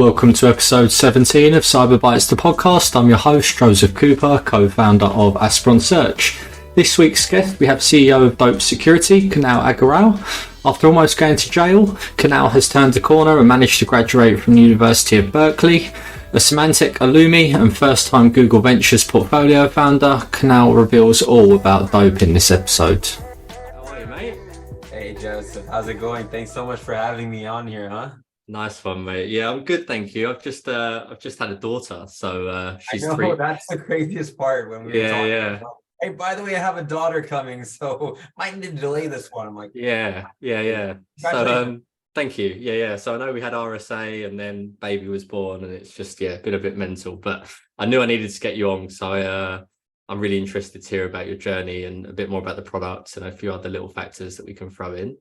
Welcome to episode 17 of Cyberbytes the podcast. I'm your host, Joseph Cooper, co-founder of Aspiron Search. This week's guest, we have CEO of Dope.Security, Kunal Agarwal. After almost going to jail, Kunal has turned the corner and managed to graduate from the University of Berkeley. A Symantec alumni and first-time Google Ventures portfolio founder, Kunal reveals all about Dope in this episode. How are you, mate? Hey, Joseph. How's it going? Thanks so much for having me on here, huh? Nice one, mate. Yeah, I'm good, thank you. I've just had a daughter, so she's I know, 3. that's the craziest part when we were talking. Yeah. About, hey, by the way, I have a daughter coming, so might need to delay this one. I'm like, Yeah. So thank you. Yeah. So I know we had RSA and then baby was born, and it's just been a bit mental. But I knew I needed to get you on, so I'm really interested to hear about your journey and a bit more about the products and a few other little factors that we can throw in.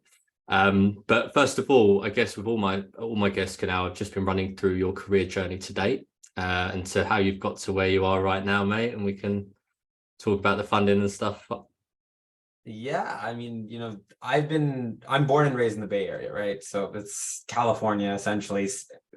But first of all, I guess with all my guests, Kunal, I've just been running through your career journey to date, and to how you've got to where you are right now, mate, and we can talk about the funding and stuff. yeah, I mean, I'm born and raised in the Bay Area, right? So it's California, essentially,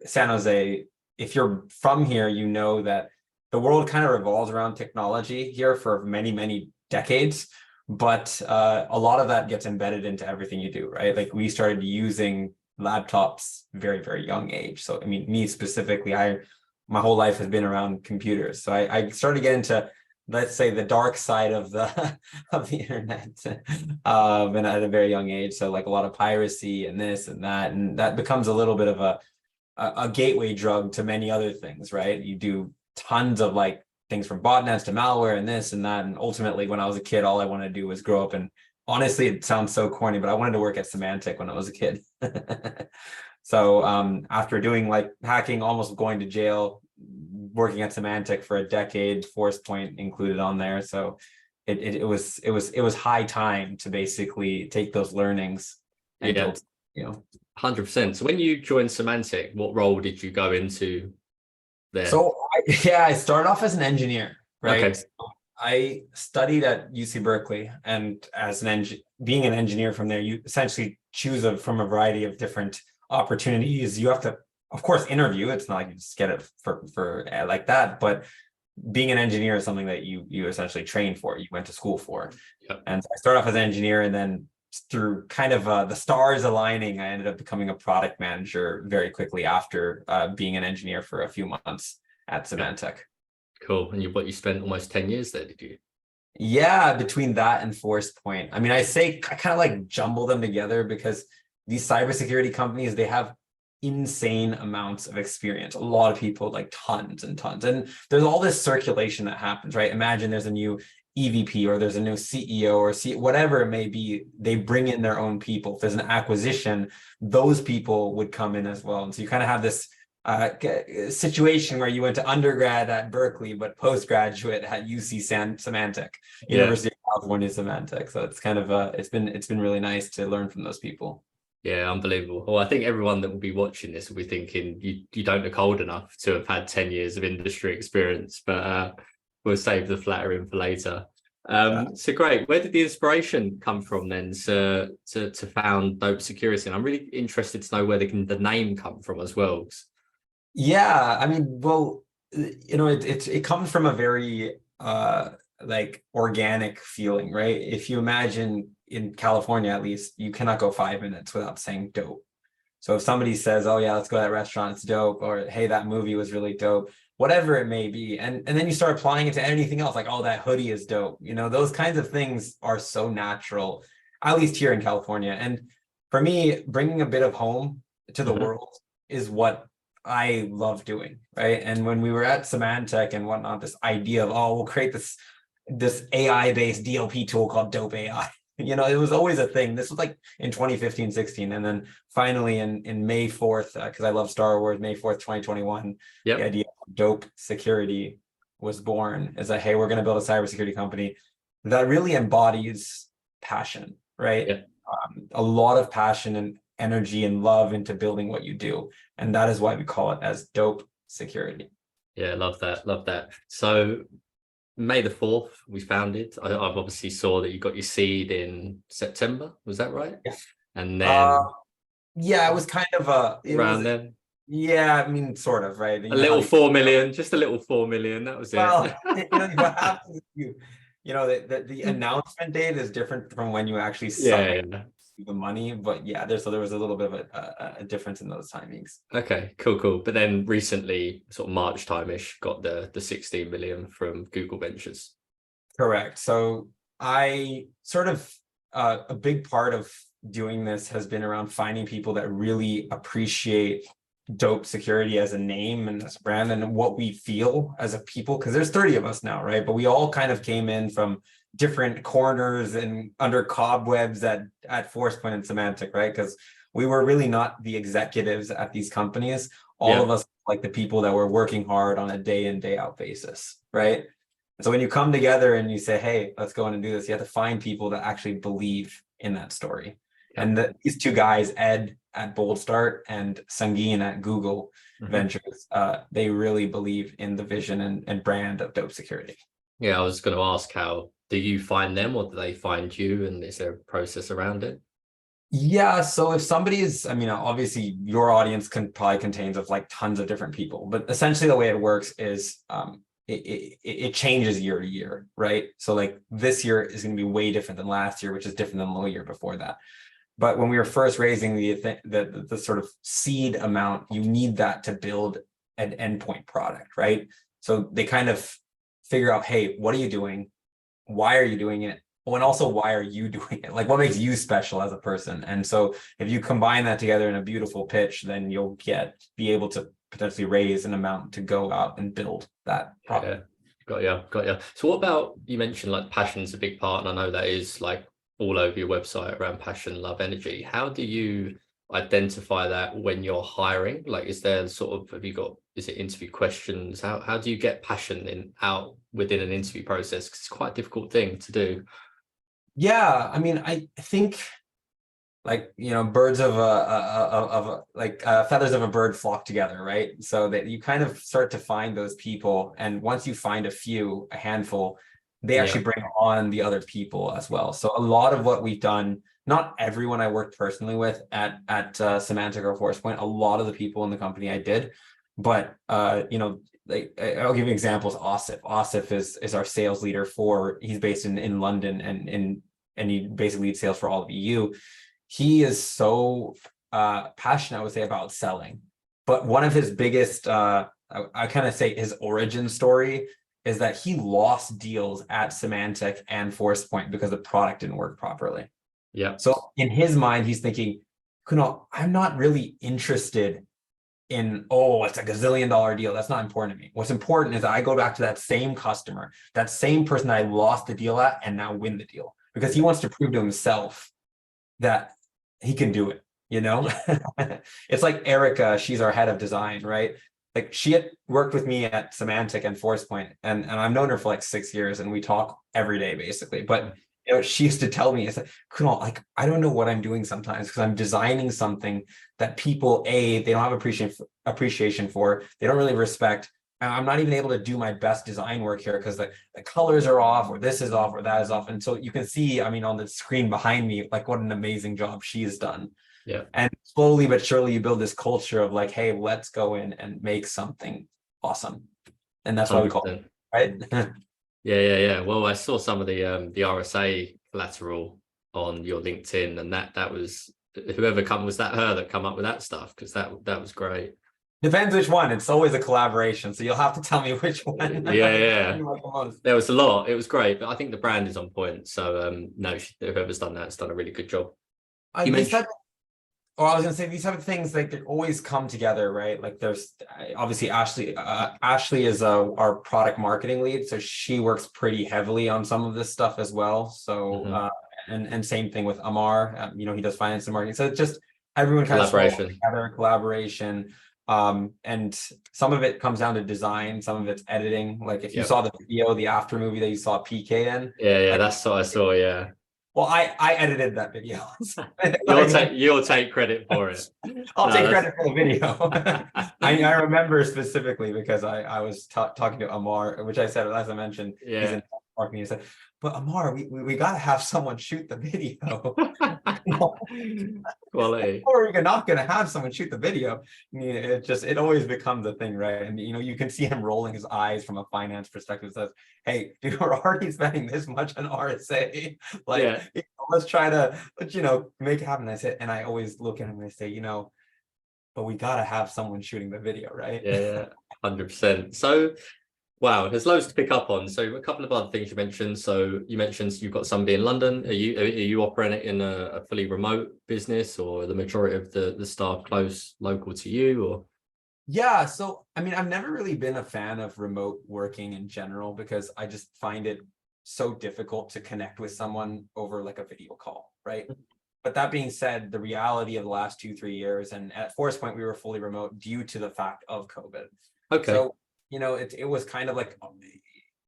San Jose. If you're from here, you know that the world kind of revolves around technology here for many, many decades. But a lot of that gets embedded into everything you do, right? Like we started using laptops very, very young age. So I mean, me specifically, my whole life has been around computers. So I started to get into, let's say, the dark side of the of the internet, and at a very young age. So like a lot of piracy and this and that becomes a little bit of a gateway drug to many other things, right? You do tons of like things from botnets to malware and this and that. And ultimately, when I was a kid, all I wanted to do was grow up. And honestly, it sounds so corny, but I wanted to work at Symantec when I was a kid. So after doing like hacking, almost going to jail, working at Symantec for a decade, Forcepoint included on there. So it was high time to basically take those learnings and build, 100%. So when you joined Symantec, what role did you go into there? So I started off as an engineer, right? Okay. So I studied at UC Berkeley, and as being an engineer from there, you essentially choose from a variety of different opportunities. You have to, of course, interview. It's not like you just get it for like that, but being an engineer is something that you essentially train for. You went to school for. Yep. And so I started off as an engineer, and then through kind of the stars aligning, I ended up becoming a product manager very quickly after being an engineer for a few months at Symantec. Cool. And you spent almost 10 years there, did you? Yeah, between that and Forcepoint. I mean, I kind of like jumble them together because these cybersecurity companies, they have insane amounts of experience. A lot of people, like tons and tons. And there's all this circulation that happens, right? Imagine there's a new EVP or there's a new CEO or whatever it may be. They bring in their own people. If there's an acquisition, those people would come in as well. And so you kind of have this situation where you went to undergrad at Berkeley, but postgraduate at UC Symantec, University of California Symantec. So it's kind of it's been really nice to learn from those people. Yeah, unbelievable. Well, I think everyone that will be watching this will be thinking you don't look old enough to have had 10 years of industry experience, but we'll save the flattering for later. So great. Where did the inspiration come from then to found Dope.Security? And I'm really interested to know where the name come from as well. Yeah, I mean, well, it comes from a very like organic feeling, right? If you imagine in California, at least, you cannot go 5 minutes without saying dope. So if somebody says, "Oh yeah, let's go to that restaurant, it's dope," or "Hey, that movie was really dope," whatever it may be, and then you start applying it to anything else, like, "Oh, that hoodie is dope." Those kinds of things are so natural, at least here in California. And for me, bringing a bit of home to the world is what I love doing, right? And when we were at Symantec and whatnot, this idea of, oh, we'll create this AI-based DLP tool called Dope AI. It was always a thing. This was like in 2015, 16. And then finally in May 4th, because I love Star Wars, May 4th, 2021, the idea of Dope.Security was born as hey, we're going to build a cybersecurity company that really embodies passion, right? Yeah. A lot of passion and energy and love into building what you do. And that is why we call it as Dope.Security. Yeah, love that. So May the 4th, we founded. I've obviously saw that you got your seed in September. Was that right? Yeah. And then it was kind of around then. Yeah, I mean, sort of, right? A little 4 million, just a little 4 million. That was it. Well, what happens is the announcement date is different from when you actually Yeah, sign yeah. the money. But yeah, there was a little bit of a difference in those timings. Okay, cool. But then recently, sort of March time-ish, got the 16 million from Google Ventures. Correct. So I sort of a big part of doing this has been around finding people that really appreciate Dope.Security as a name and as a brand and what we feel as a people, because there's 30 of us now, right? But we all kind of came in from different corners and under cobwebs at Forcepoint and Symantec, right? Because we were really not the executives at these companies. All Yeah. of us like the people that were working hard on a day in, day out basis, right? So when you come together and you say, hey, let's go in and do this, you have to find people that actually believe in that story. Yeah. And these two guys, Ed at Bold Start and Sangeet at Google Ventures, they really believe in the vision and brand of Dope.Security. Yeah, I was going to ask, how do you find them, or do they find you, and is there a process around it? Yeah, so if somebody is, I mean, obviously your audience can probably contains of like tons of different people, but essentially the way it works is it changes year to year, right? So like this year is going to be way different than last year, which is different than the year before that. But when we were first raising the sort of seed amount, you need that to build an endpoint product, right? So they kind of figure out, hey, what are you doing? Why are you doing it? Oh, and also, why are you doing it? Like, what makes you special as a person? And so if you combine that together in a beautiful pitch, then you'll be able to potentially raise an amount to go out and build that product. Yeah, got you. So what about, you mentioned like passion's a big part, and I know that is like all over your website around passion, love, energy. How do you identify that when you're hiring? Like, is there sort of, is it interview questions? How do you get passion out within an interview process? Because it's quite a difficult thing to do. Yeah, I mean, I think like, birds feathers of a bird flock together, right? So that you kind of start to find those people, and once you find a handful, they actually bring on the other people as well. So a lot of what we've done, not everyone I worked personally with at Symantec or Forcepoint, a lot of the people in the company I did, but like I'll give you examples. Asif is our sales leader he's based in London, and he basically leads sales for all of EU. He is so passionate, I would say, about selling. But one of his biggest, I kind of say his origin story is that he lost deals at Symantec and Forcepoint because the product didn't work properly. Yeah. So in his mind, he's thinking, Kunal, I'm not really interested in, it's a gazillion-dollar deal. That's not important to me. What's important is that I go back to that same customer, that same person that I lost the deal at, and now win the deal. Because he wants to prove to himself that he can do it, It's like Erica, she's our head of design, right? Like she had worked with me at Symantec and Forcepoint, and I've known her for like 6 years, and we talk every day basically. But she used to tell me, it's like, Kunal, like I don't know what I'm doing sometimes, because I'm designing something that people, they don't have appreciation for, they don't really respect. I'm not even able to do my best design work here because the colors are off, or this is off, or that is off. And so you can see, I mean, on the screen behind me, like what an amazing job she's done. Yeah. And slowly but surely you build this culture of like, hey, let's go in and make something awesome. And that's why we call it, right? Yeah. Well, I saw some of the RSA collateral on your LinkedIn, and that was was that her that come up with that stuff? Because that was great. Depends which one. It's always a collaboration, so you'll have to tell me which one. Yeah. There was a lot. It was great, but I think the brand is on point. So no, whoever's done that's done a really good job. I was gonna say, these type of things, like they always come together, right? Like there's obviously Ashley. Ashley is our product marketing lead, so she works pretty heavily on some of this stuff as well. So and same thing with Amar. He does finance and marketing. So it's just everyone kind of together, collaboration. And some of it comes down to design, some of it's editing. Like if you saw the video, the after movie that you saw PK in. Yeah, that's what I saw. Yeah. Well, I edited that video. You'll take credit for it. I'll take credit for the video. I remember specifically because I was talking to Amar, which I said, as I mentioned, he's in marketing. I said, but Amar, we gotta have someone shoot the video. Quality. Or you're not going to have someone shoot the video. I mean, it always becomes a thing, right? And you can see him rolling his eyes from a finance perspective. Says, "Hey, dude, we're already spending this much on RSA. Like, Yeah. let's try to, make it happen." And I always look at him and I say, but we gotta have someone shooting the video, right? Yeah, 100%. So, wow, there's loads to pick up on. So, a couple of other things you mentioned. So, you mentioned you've got somebody in London. Are you operating in a fully remote business, or the majority of the staff close local to you, or? Yeah, so I mean, I've never really been a fan of remote working in general because I just find it so difficult to connect with someone over like a video call, right? But that being said, the reality of the last 2-3 years, and at Forest Point, we were fully remote due to the fact of COVID. Okay. So, it was kind of like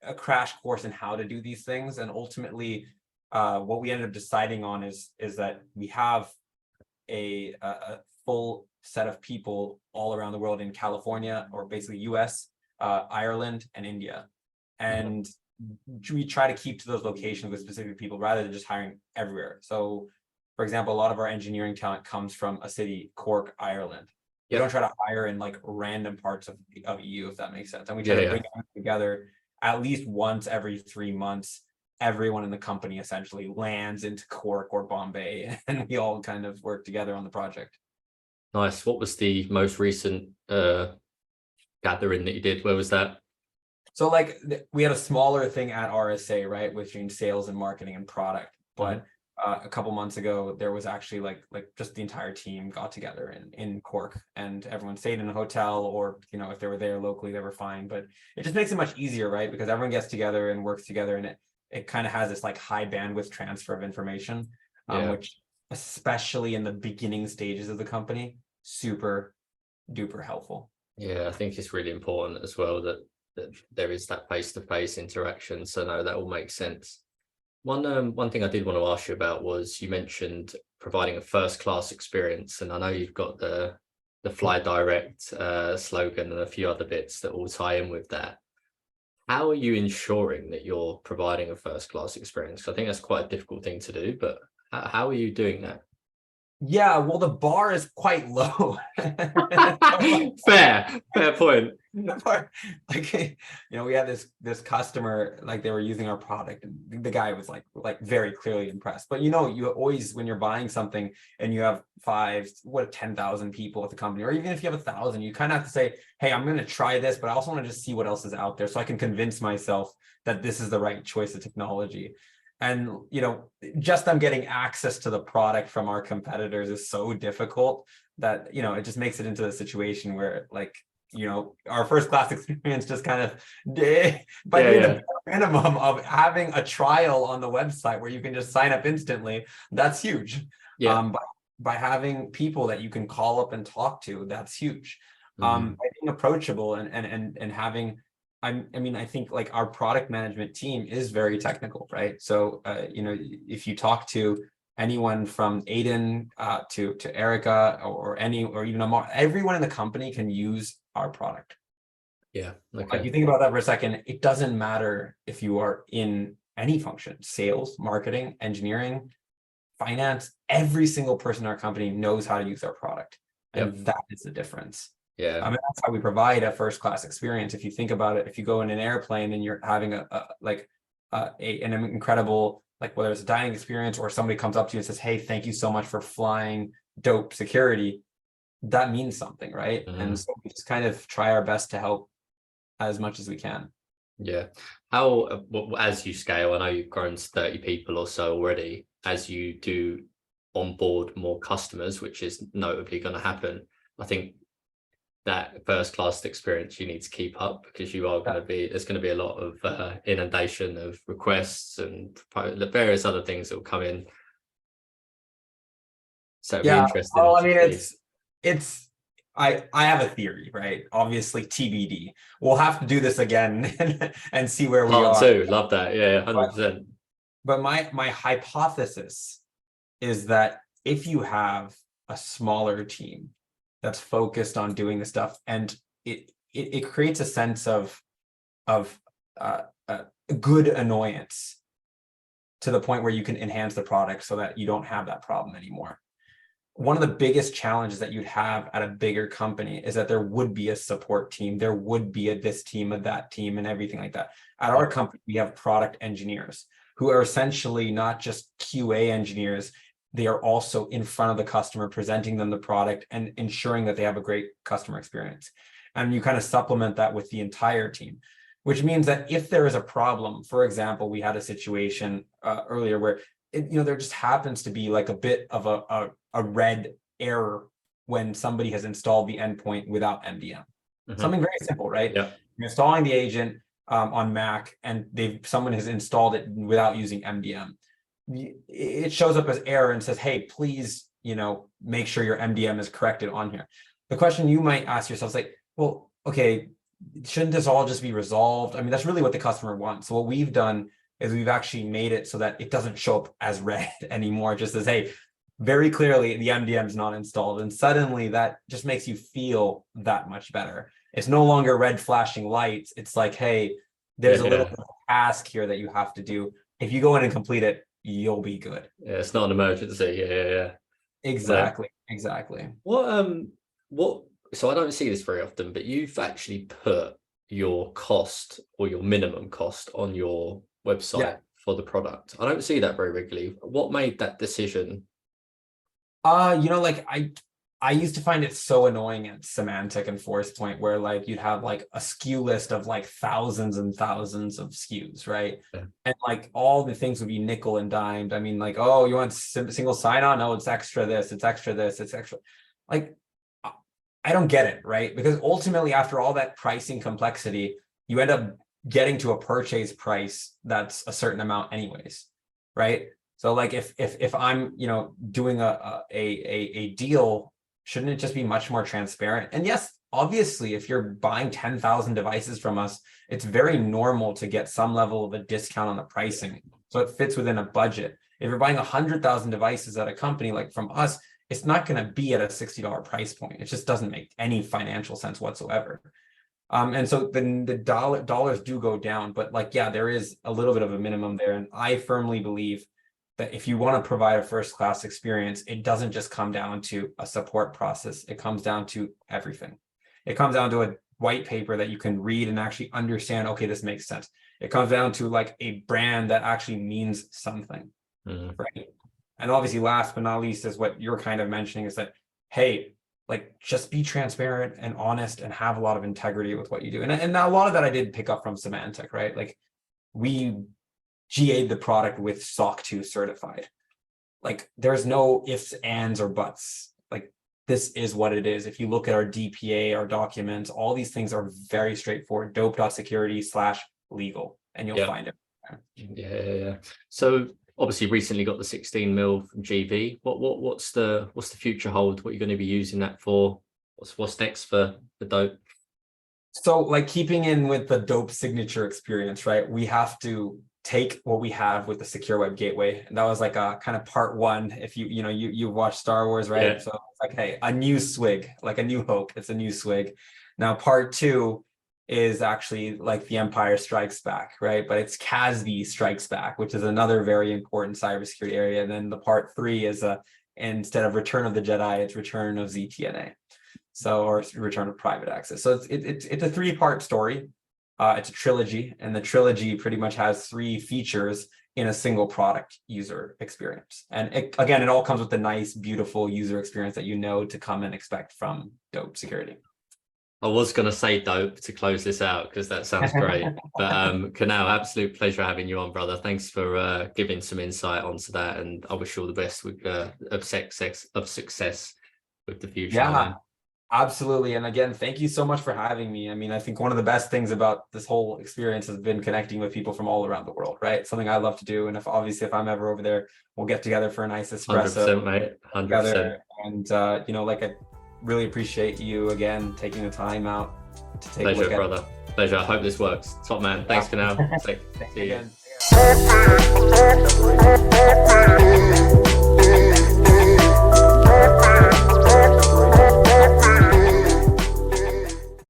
a crash course in how to do these things. And ultimately, what we ended up deciding on is that we have a full set of people all around the world in California, or basically US, Ireland, and India. And we try to keep to those locations with specific people rather than just hiring everywhere. So, for example, a lot of our engineering talent comes from a city, Cork, Ireland. We don't try to hire in like random parts of EU, if that makes sense. And we try to bring them together at least once every 3 months. Everyone in the company essentially lands into Cork or Bombay, and we all kind of work together on the project. Nice. What was the most recent gathering that you did? Where was that? So like we had a smaller thing at RSA, right, between sales and marketing and product. But a couple months ago, there was actually like just the entire team got together in Cork, and everyone stayed in a hotel, or if they were there locally, they were fine. But it just makes it much easier, right? Because everyone gets together and works together, and it kind of has this like high bandwidth transfer of information, which especially in the beginning stages of the company, super duper helpful. Yeah, I think it's really important as well that there is that face-to-face interaction. So no, that all makes sense. One thing I did want to ask you about was, you mentioned providing a first-class experience, and I know you've got the Fly Direct slogan and a few other bits that all tie in with that. How are you ensuring that you're providing a first-class experience? I think that's quite a difficult thing to do, but how are you doing that? Yeah, well, the bar is quite low. Fair point. Like, we had this customer, like they were using our product, and the guy was like very clearly impressed. But you always, when you're buying something and you have 10,000 people at the company, or even if you have 1,000, you kind of have to say, hey, I'm going to try this, but I also want to just see what else is out there so I can convince myself that this is the right choice of technology. And just them getting access to the product from our competitors is so difficult that it just makes it into a situation where our first class experience just kind of by doing the minimum of having a trial on the website where you can just sign up instantly. That's huge. By having people that you can call up and talk to, that's huge. By being approachable and having, I think like our product management team is very technical, right? So, if you talk to anyone from Aiden to Erica or even Amar, everyone in the company can use our product. Yeah. Okay. Like, you think about that for a second, it doesn't matter if you are in any function, sales, marketing, engineering, finance, every single person in our company knows how to use our product. And that is the difference. Yeah. I mean, that's how we provide a first-class experience. If you think about it, if you go in an airplane and you're having an incredible, like whether it's a dining experience or somebody comes up to you and says, hey, thank you so much for flying Dope.Security, that means something, right? And so we just kind of try our best to help as much as we can. Yeah. How, as you scale, I know you've grown to 30 people or so already, as you do onboard more customers, which is notably going to happen, I think that first class experience you need to keep up, because you are going to be, there's going to be a lot of inundation of requests and the various other things that will come in. So it'll be interesting. Well, I mean, I have a theory, right? Obviously TBD. We'll have to do this again and see where we are. Part two, love that. Yeah, 100%. But my hypothesis is that if you have a smaller team that's focused on doing the stuff, and it creates a sense of good annoyance to the point where you can enhance the product so that you don't have that problem anymore. One of the biggest challenges that you'd have at a bigger company is that there would be a support team, there would be a this team, a that team, and everything like that. At our company, we have product engineers who are essentially not just QA engineers, they are also in front of the customer, presenting them the product and ensuring that they have a great customer experience. And you kind of supplement that with the entire team, which means that if there is a problem, for example, we had a situation earlier where there just happens to be like a bit of a red error when somebody has installed the endpoint without MDM. Something very simple, right? Yeah. You're installing the agent on Mac and someone has installed it without using MDM. It shows up as error and says, hey, please, make sure your MDM is corrected on here. The question you might ask yourself is like, well, okay, shouldn't this all just be resolved? I mean, that's really what the customer wants. So what we've done is we've actually made it so that it doesn't show up as red anymore. It just says, hey, very clearly the MDM is not installed. And suddenly that just makes you feel that much better. It's no longer red flashing lights. It's like, hey, there's a little bit of a task here that you have to do. If you go in and complete it, you'll be good. Yeah, it's not an emergency. Yeah. Exactly. So I don't see this very often, but you've actually put your cost or your minimum cost on your website for the product. I don't see that very regularly. What made that decision? I used to find it so annoying at Symantec and ForcePoint where like you'd have like a SKU list of like thousands and thousands of SKUs, right? Yeah. And like all the things would be nickel and dimed. I mean, like, oh, you want single sign-on? No, it's extra this, it's extra this, it's extra. Like, I don't get it, right? Because ultimately, after all that pricing complexity, you end up getting to a purchase price that's a certain amount anyways, right? So like if I'm doing a deal, shouldn't it just be much more transparent? And yes, obviously, if you're buying 10,000 devices from us, it's very normal to get some level of a discount on the pricing. So it fits within a budget. If you're buying 100,000 devices at a company like from us, it's not going to be at a $60 price point. It just doesn't make any financial sense whatsoever. And so then the dollars do go down, but there is a little bit of a minimum there. And I firmly believe that if you want to provide a first-class experience, it doesn't just come down to a support process. It comes down to everything. It comes down to a white paper that you can read and actually understand, okay, this makes sense. It comes down to like a brand that actually means something, right? And obviously, last but not least, is what you're kind of mentioning is that, hey, like just be transparent and honest and have a lot of integrity with what you do. And a lot of that I did pick up from Symantec, right? Like we GA'd the product with SOC 2 certified. Like there's no ifs, ands, or buts. Like this is what it is. If you look at our DPA, our documents, all these things are very straightforward. Dope.Security/legal, and you'll find it. Yeah. So obviously recently got the 16 mil from GV. What's the future hold? What are you going to be using that for? What's next for the Dope? So like keeping in with the Dope signature experience, right? We have to take what we have with the secure web gateway. And that was like a kind of part one. If you watch Star Wars, right? Yeah. So it's like, hey, a new swig, like a new hope. It's a new swig. Now part two is actually like the Empire Strikes Back, right? But it's CASB Strikes Back, which is another very important cybersecurity area. And then the part three is instead of Return of the Jedi, it's Return of ZTNA. Or Return of Private Access. So it's a three-part story. It's a trilogy, and the trilogy pretty much has three features in a single product user experience. And it all comes with the nice, beautiful user experience that to come and expect from Dope Security. I was going to say Dope to close this out because that sounds great. But Kunal, absolute pleasure having you on, brother. Thanks for giving some insight onto that, and I wish you all the best with of success with the future. Yeah. Man. Absolutely. And again, thank you so much for having me. I mean, I think one of the best things about this whole experience has been connecting with people from all around the world, right? Something I love to do. And if I'm ever over there, we'll get together for a nice espresso. 100%, mate. 100%. And, I really appreciate you again, taking the time out to take Pleasure, a look at brother. Pleasure. I hope this works. Top man. Thanks, Kunal. See you. Again.